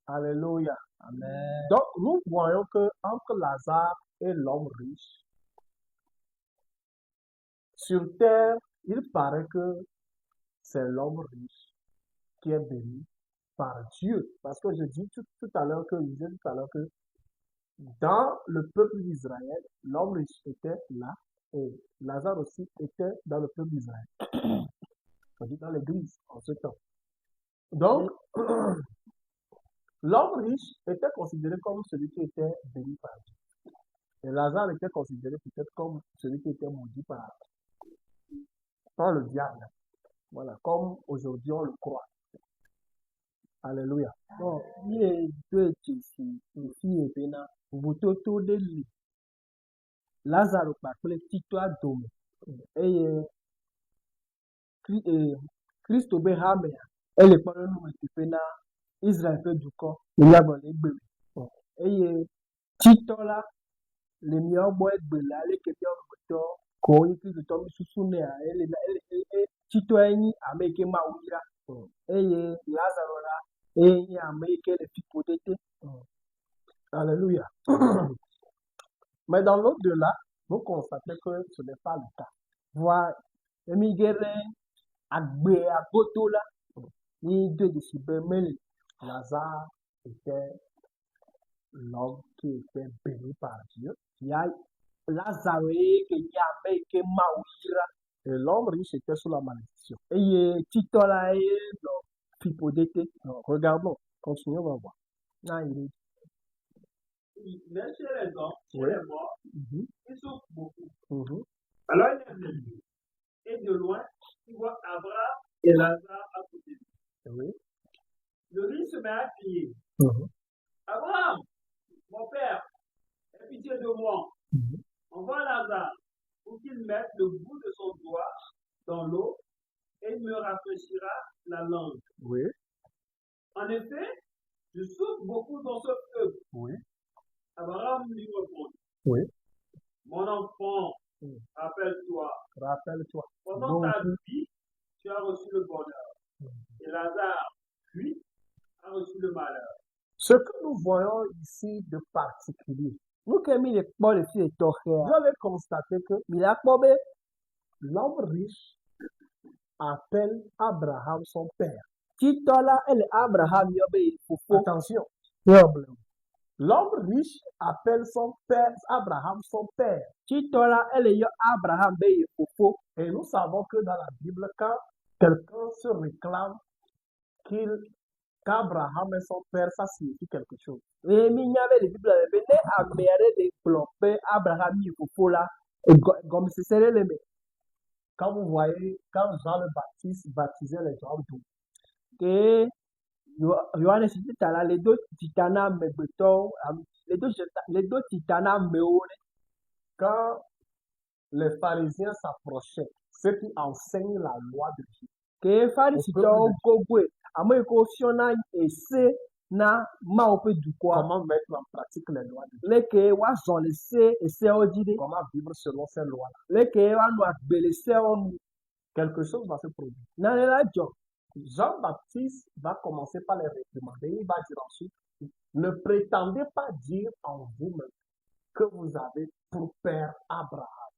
Alléluia. Amen. Donc, nous voyons que entre Lazare et l'homme riche, sur terre, il paraît que c'est l'homme riche qui est béni par Dieu. Parce que je dis tout à l'heure que, je disais tout à l'heure que dans le peuple d'Israël, l'homme riche était là et Lazare aussi était dans le peuple d'Israël. On dit dans l'église en ce temps. Donc, l'homme riche était considéré comme celui qui était béni par Dieu. Et Lazare était considéré peut-être comme celui qui était maudit par le diable. Voilà, comme aujourd'hui on le croit. Alléluia. Bon, ye do si fi ebena butoto de li Lazaro kpakple Tito adome eye Kristo be hamea ele kpɔ ɖe nume teƒe na Israel ƒe dukɔ le nyagblɔɖi egbe me eye Titɔ la le miawo gbɔ egbe le aleke miawo dometɔ ko wonye Kristotɔ mi susu nea Titɔe nyi ame yi ke Mawu yra eye Lazaro la eye nye ame yi ke le fiƒodede. Alléluia. Mais dans l'au-delà, vous constatez que ce n'est pas le cas. Voa emi ge ɖe agbe agodo la yi do dzesi be meli. Lazare était l'homme qui était béni par Dieu. Ya Lazaro ye ke nye ame yi ke Mawu yra Et l'homme riche était sous la malédiction. eye Titɔ la ye nɔ fiƒodede. Donc, regardons, continuons, on va voir. Na yi Mais chez les hommes, chez Oui. les morts, ils souffrent beaucoup. Mhm. Alors il est venu. Et de loin, il voit Abraham et Lazare à côté de lui. Oui. Le riche se met à crier. Mhm. Abraham, mon père, aie pitié de moi. Envoie Lazare pour qu'il mette le bout de son doigt dans l'eau et il me rafraîchira la langue. Oui. En effet, je souffre beaucoup dans ce feu. Oui. Abraham lui répond. Oui. Mon enfant, rappelle-toi, Rappelle-toi. pendant ta vie, tu as reçu le bonheur. Et Lazare, lui, a reçu le malheur. Ce que nous voyons ici de particulier, nu ke mi le kpɔ le fi le vous tɔxɛa allez constater que mi la kpɔ be l'homme riche appelle Abraham son père. Titɔ la ele Abraham yɔ be ye fofo. Attention, Yɔble. l'homme riche appelle son père, Abraham son père. Titɔ la ele yɔ Abraham be ye fofo. Et nous savons que dans la Bible, quand quelqu'un se réclame qu'Abraham est son père, ça signifie quelque chose. Eye mi nya be le Bibla me be ne ame aɖe le gblɔ be Abraham yi fofo la gɔmesese ɖe le me. Quand vous voyez, quand Jean le Baptiste baptisait les gens d'eau, Ke Yohane Sitita la le do tita na amegbetɔwo le do tita na amewo ɖe. quand les pharisiens s'approchaient, ceux qui enseignent la loi de Dieu, Ke Farisitɔwo gogoe ame yi ke wofiɔna ese na Mawu ƒe dukɔa comment mettre en pratique les lois de Dieu, leke woazɔ le eseawo dzi ɖe. comment vivre selon ces lois-là. Leke woanɔ agbe le seawo nu. Quelque chose va se produire. Nane la dzɔ. Jean-Baptiste va commencer par les réprimander. Il va dire ensuite, ne prétendez pas dire en vous-même que vous avez pour père Abraham.